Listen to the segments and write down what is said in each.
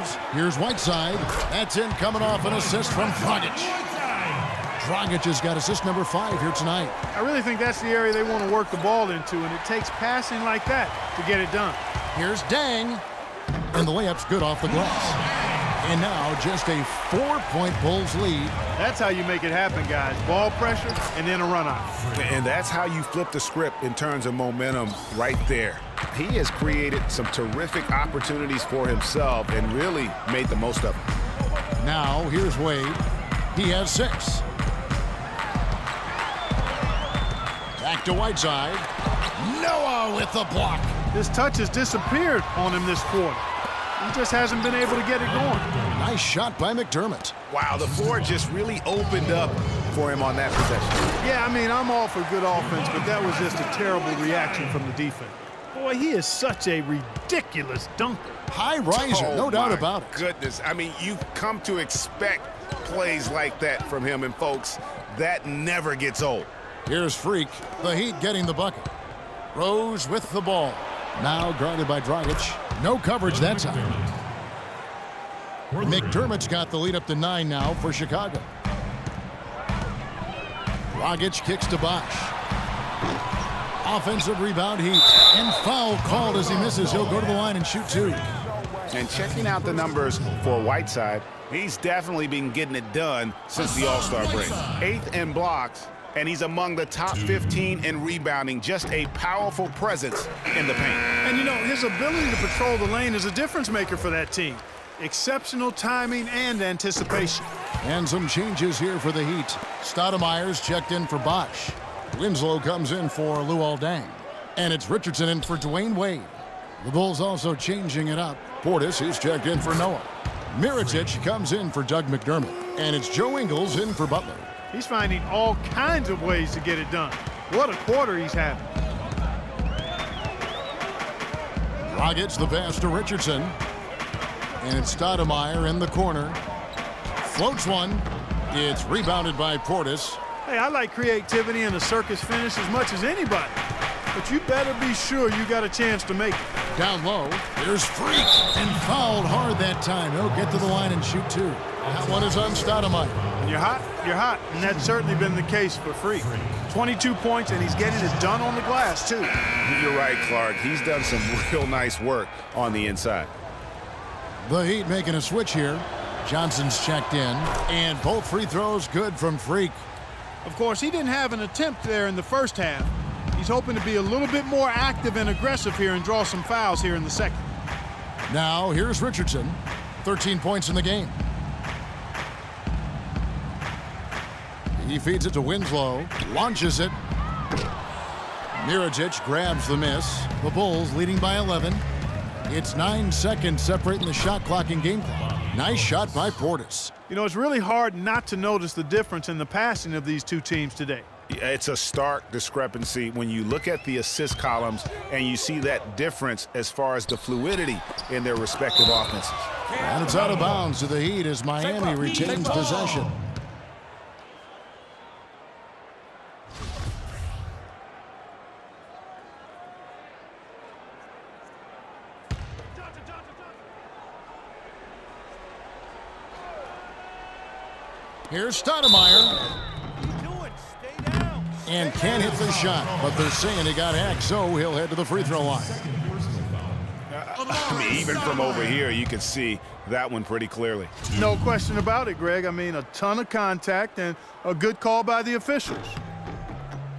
Rose. Here's Whiteside. That's in, coming off an assist from Dragic. Dragic has got assist number 5 here tonight. I really think that's the area they want to work the ball into, and it takes passing like that to get it done. Here's Dang. And the layup's good off the glass. And now just a 4-point Bulls lead. That's how you make it happen, guys. Ball pressure and then a run out. And that's how you flip the script in terms of momentum right there. He has created some terrific opportunities for himself and really made the most of them. Now here's Wade. He has 6. Back to Whiteside. Noah with the block. His touch has disappeared on him this quarter. He just hasn't been able to get it going. Nice shot by McDermott. Wow, the floor just really opened up for him on that possession. Yeah, I mean, I'm all for good offense, but that was just a terrible reaction from the defense. Boy, he is such a ridiculous dunker. High riser, no doubt about it. Goodness, I mean, you've come to expect plays like that from him, and folks, that never gets old. Here's Freak, the Heat getting the bucket. Rose with the ball. Now guarded by Dragic. No coverage that time. McDermott's got the lead up to 9 now for Chicago. Dragic kicks to Bosch. Offensive rebound Heat. And foul called as he misses. He'll go to the line and shoot 2. And checking out the numbers for Whiteside, he's definitely been getting it done since the All-Star break. 8th in blocks, and he's among the top 15 in rebounding. Just a powerful presence in the paint. And, you know, his ability to patrol the lane is a difference maker for that team. Exceptional timing and anticipation. And some changes here for the Heat. Stoudemire's checked in for Bosch. Winslow comes in for Luol Deng. And it's Richardson in for Dwayne Wade. The Bulls also changing it up. Portis is checked in for Noah. Mirotic comes in for Doug McDermott. And it's Joe Ingles in for Butler. He's finding all kinds of ways to get it done. What a quarter he's having. Dragic the pass to Richardson. And it's Stoudemire in the corner. Floats one. It's rebounded by Portis. Hey, I like creativity and a circus finish as much as anybody. But you better be sure you got a chance to make it. Down low, there's Freak. And fouled hard that time. He'll get to the line and shoot 2. That one is on Stoudemire. When you're hot, you're hot. And that's certainly been the case for Freak. 22 points, and he's getting it done on the glass, too. You're right, Clark. He's done some real nice work on the inside. The Heat making a switch here. Johnson's checked in. And both free throws good from Freak. Of course, he didn't have an attempt there in the first half. He's hoping to be a little bit more active and aggressive here and draw some fouls here in the second. Now, here's Richardson. 13 points in the game. He feeds it to Winslow. Launches it. Mirotic grabs the miss. The Bulls leading by 11. It's 9 seconds separating the shot clock and game clock. Nice shot by Portis. You know, it's really hard not to notice the difference in the passing of these two teams today. It's a stark discrepancy when you look at the assist columns and you see that difference as far as the fluidity in their respective offenses. And it's out of bounds to the Heat as Miami retains possession. Here's Stoudemire. And can't hit the shot, but they're saying he got hacked, so he'll head to the free throw line. I mean, even from over here, you can see that one pretty clearly. No question about it, Greg. I mean, a ton of contact and a good call by the officials.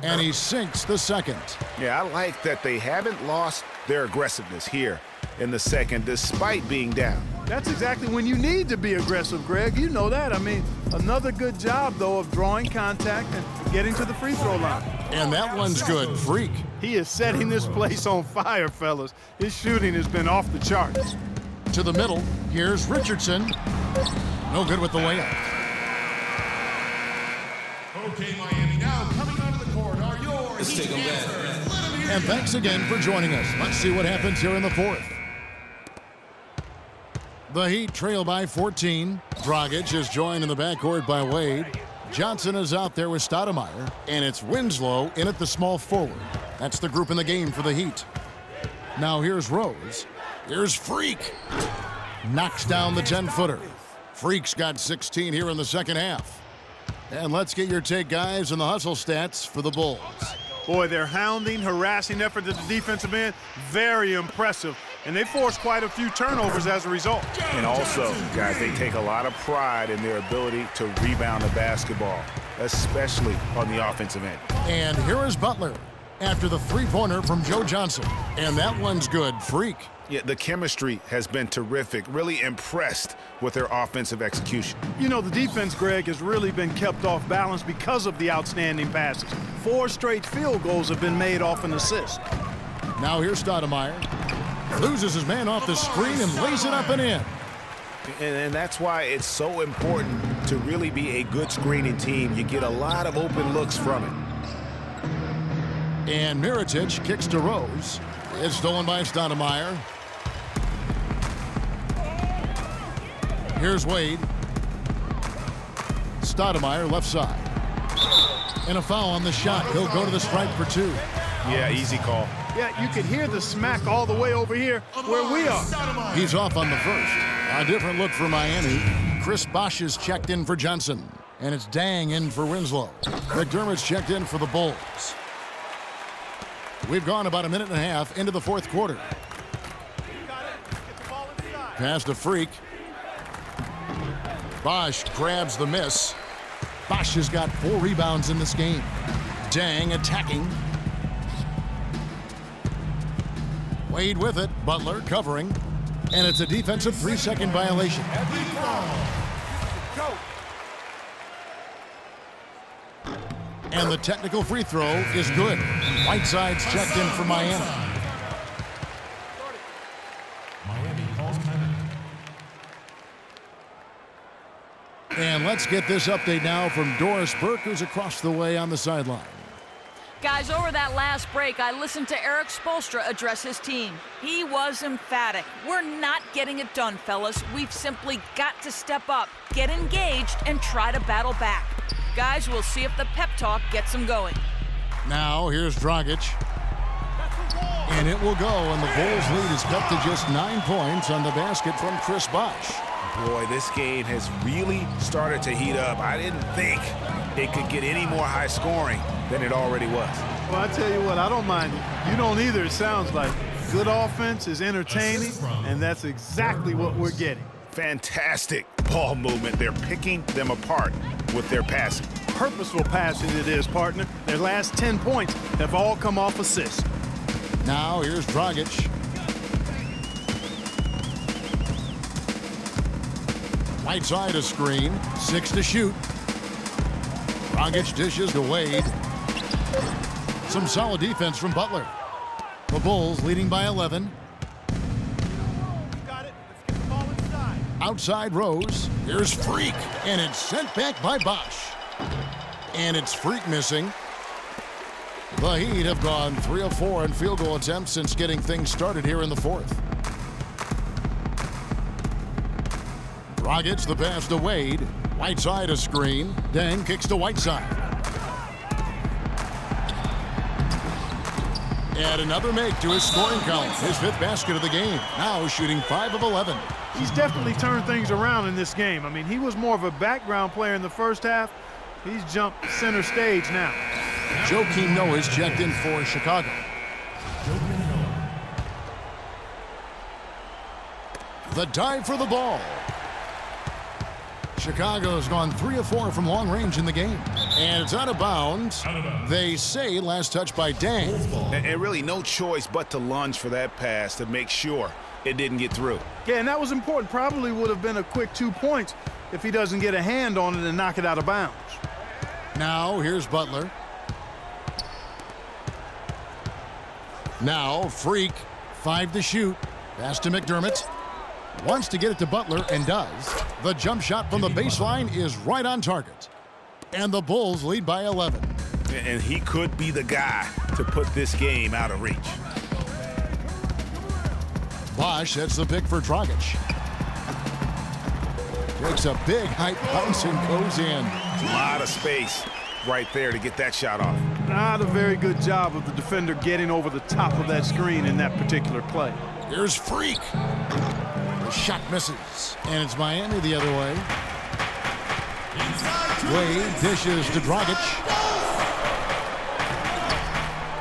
And he sinks the second. Yeah, I like that they haven't lost their aggressiveness here in the second, despite being down. That's exactly when you need to be aggressive, Greg. You know that. I mean, another good job, though, of drawing contact and getting to the free throw line. And that one's good. Freak. He is setting this place on fire, fellas. His shooting has been off the charts. To the middle. Here's Richardson. No good with the layup. Okay, Miami, now coming onto the court are your Heat dancers. And thanks again for joining us. Let's see what happens here in the fourth. The Heat trail by 14. Dragic is joined in the backcourt by Wade. Johnson is out there with Stoudemire. And it's Winslow in at the small forward. That's the group in the game for the Heat. Now here's Rose. Here's Freak. knocks down the 10-footer. Freak's got 16 here in the second half. And let's get your take, guys, on the hustle stats for the Bulls. Boy, their hounding, harassing effort at the defensive end, very impressive. And they forced quite a few turnovers as a result. And also, guys, they take a lot of pride in their ability to rebound the basketball, especially on the offensive end. And here is Butler after the three-pointer from Joe Johnson. And that one's good. Freak. Yeah, the chemistry has been terrific. Really impressed with their offensive execution. You know, the defense, Greg, has really been kept off balance because of the outstanding passes. 4 straight field goals have been made off an assist. Now here's Stoudemire. Loses his man off the screen and lays it up and in. And that's why it's so important to really be a good screening team. You get a lot of open looks from it. And Mirotic kicks to Rose. It's stolen by Stoudemire. Here's Wade. Stoudemire left side. And a foul on the shot. He'll go to the stripe for 2. Yeah, easy call. Yeah, you can hear the smack all the way over here where we are. He's off on the first. A different look for Miami. Chris Bosh is checked in for Johnson. And it's Dang in for Winslow. McDermott's checked in for the Bulls. We've gone about a minute and a half into the fourth quarter. Pass to Freak. Bosh grabs the miss. Bosh has got 4 rebounds in this game. Dang attacking. Wade with it. Butler covering. And it's a defensive 3-second violation. And the technical free throw is good. Whiteside's checked in for Miami. And let's get this update now from Doris Burke, who's across the way on the sideline. Guys, over that last break, I listened to Eric Spoelstra address his team. He was emphatic. We're not getting it done, fellas. We've simply got to step up, get engaged, and try to battle back. Guys, we'll see if the pep talk gets them going. Now, here's Dragic. And it will go, and the Bulls' lead is cut to just 9 points on the basket from Chris Bosh. Boy, this game has really started to heat up. I didn't think it could get any more high scoring than it already was. Well, I tell you what, I don't mind it. You don't either, it sounds like. Good offense is entertaining, and that's exactly what we're getting. Fantastic ball movement. They're picking them apart with their passing. Purposeful passing it is, partner. Their last 10 points have all come off assists. Now, here's Dragic. Right side a screen. 6 to shoot. Dragic dishes to Wade. Some solid defense from Butler. The Bulls leading by 11. Got it. Let's get the ball inside. Outside Rose. Here's Freak. And it's sent back by Bosh. And it's Freak missing. The Heat have gone 3 of 4 in field goal attempts since getting things started here in the fourth. Dragic the pass to Wade. Whiteside a screen. Dang kicks to Whiteside. And another make to his scoring count. His 5th basket of the game. Now shooting 5 of 11. He's definitely turned things around in this game. I mean, he was more of a background player in the first half. He's jumped center stage now. Joakim Noah is checked in for Chicago. The dive for the ball. Chicago's gone 3 of 4 from long range in the game. And it's out of bounds. They say last touch by Dang. And really no choice but to lunge for that pass to make sure it didn't get through. Yeah, and that was important. Probably would have been a quick 2 points if he doesn't get a hand on it and knock it out of bounds. Now, here's Butler. Now, Freak, 5 to shoot. Pass to McDermott. Wants to get it to Butler and does. The jump shot from the baseline is right on target. And the Bulls lead by 11. And he could be the guy to put this game out of reach. Bosh sets the pick for Dragic. Takes a big height bounce and goes in. A lot of space right there to get that shot off. Not a very good job of the defender getting over the top of that screen in that particular play. Here's Freak. The shot misses. And it's Miami the other way. Wade dishes to Dragic.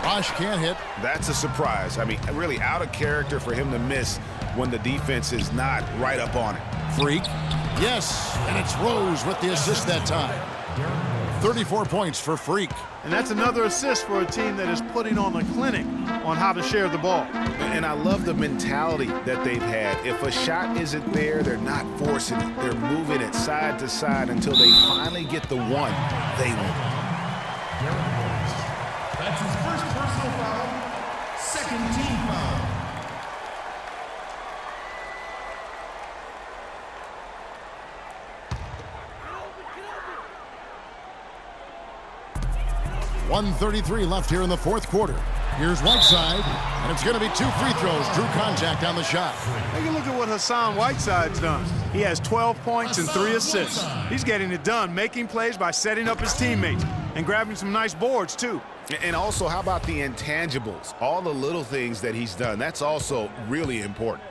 Bosh can't hit. That's a surprise. I mean, really out of character for him to miss when the defense is not right up on it. Freak. Yes, and it's Rose with the assist that time. 34 points for Freak. And that's another assist for a team that is putting on a clinic on how to share the ball. And I love the mentality that they've had. If a shot isn't there, they're not forcing it. They're moving it side to side until they finally get the one they want. That's his first personal foul. Second team foul. .133 left here in the fourth quarter. Here's Whiteside, and it's going to be 2 free throws. Drew contact on the shot. Take a look at what Hassan Whiteside's done. He has 12 points and 3 assists. He's getting it done, making plays by setting up his teammates and grabbing some nice boards, too. And also, how about the intangibles? All the little things that he's done. That's also really important.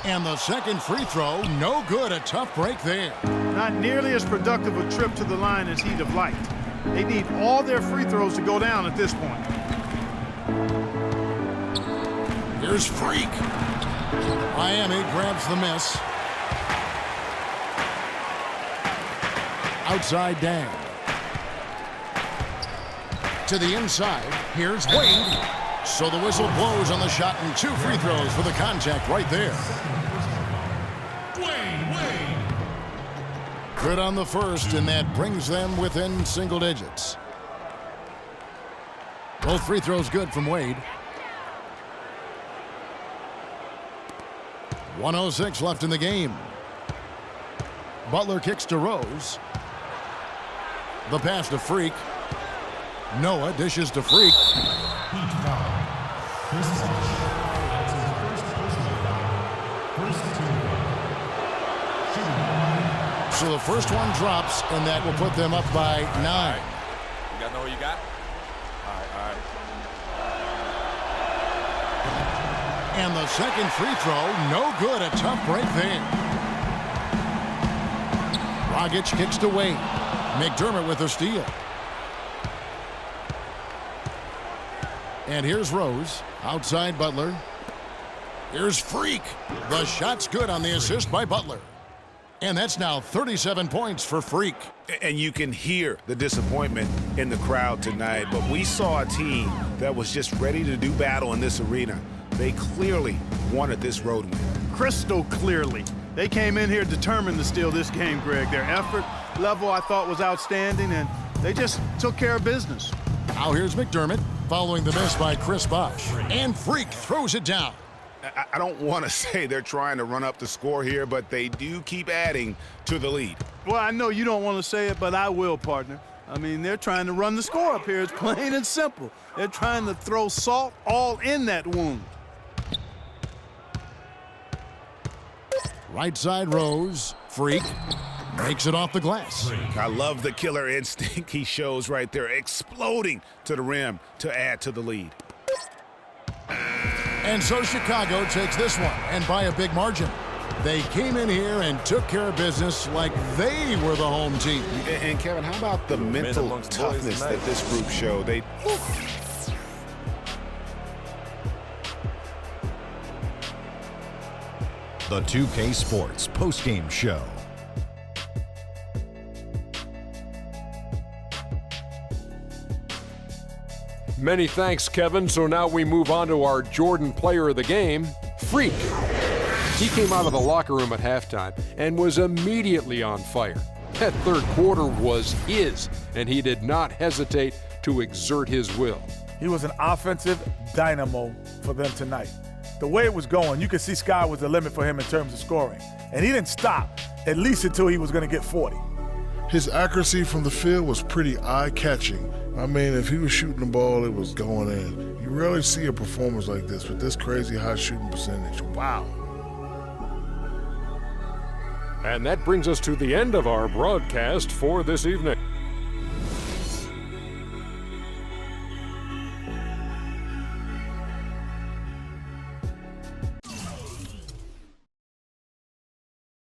And the second free throw, no good. A tough break there. Not nearly as productive a trip to the line as he'd have liked. They need all their free throws to go down at this point. Here's Freak. Miami grabs the miss. Outside Dang. To the inside. Here's Wade. So the whistle blows on the shot and 2 free throws for the contact right there. Good on the first, and that brings them within single digits. Both free throws good from Wade. 1:06 left in the game. Butler kicks to Rose. The pass to Freak. Noah dishes to Freak. So the first one drops, and that will put them up by 9. You got to know what you got? All right. And the second free throw, no good. A tough break there. Dragic kicks to Wade. McDermott with a steal. And here's Rose. Outside Butler. Here's Freak. The shot's good on the assist by Butler. And that's now 37 points for Freak. And you can hear the disappointment in the crowd tonight. But we saw a team that was just ready to do battle in this arena. They clearly wanted this road win. Crystal clearly. They came in here determined to steal this game, Greg. Their effort level, I thought, was outstanding, and they just took care of business. Now here's McDermott following the miss by Chris Bosh. And Freak throws it down. I don't want to say they're trying to run up the score here, but they do keep adding to the lead. Well, I know you don't want to say it, but I will, partner. I mean, they're trying to run the score up here. It's plain and simple. They're trying to throw salt all in that wound. Right side Rose. Freak makes it off the glass. I love the killer instinct he shows right there, exploding to the rim to add to the lead. And so Chicago takes this one, and by a big margin. They came in here and took care of business like they were the home team. And Kevin, how about the mental toughness that this group showed? The 2K Sports postgame show. Many thanks, Kevin. So now we move on to our Jordan player of the game, Freak. He came out of the locker room at halftime and was immediately on fire. That third quarter was his, and he did not hesitate to exert his will. He was an offensive dynamo for them tonight. The way it was going, you could see sky was the limit for him in terms of scoring. And he didn't stop, at least until he was going to get 40. His accuracy from the field was pretty eye-catching. I mean, if he was shooting the ball, it was going in. You rarely see a performance like this with this crazy high shooting percentage. Wow. And that brings us to the end of our broadcast for this evening.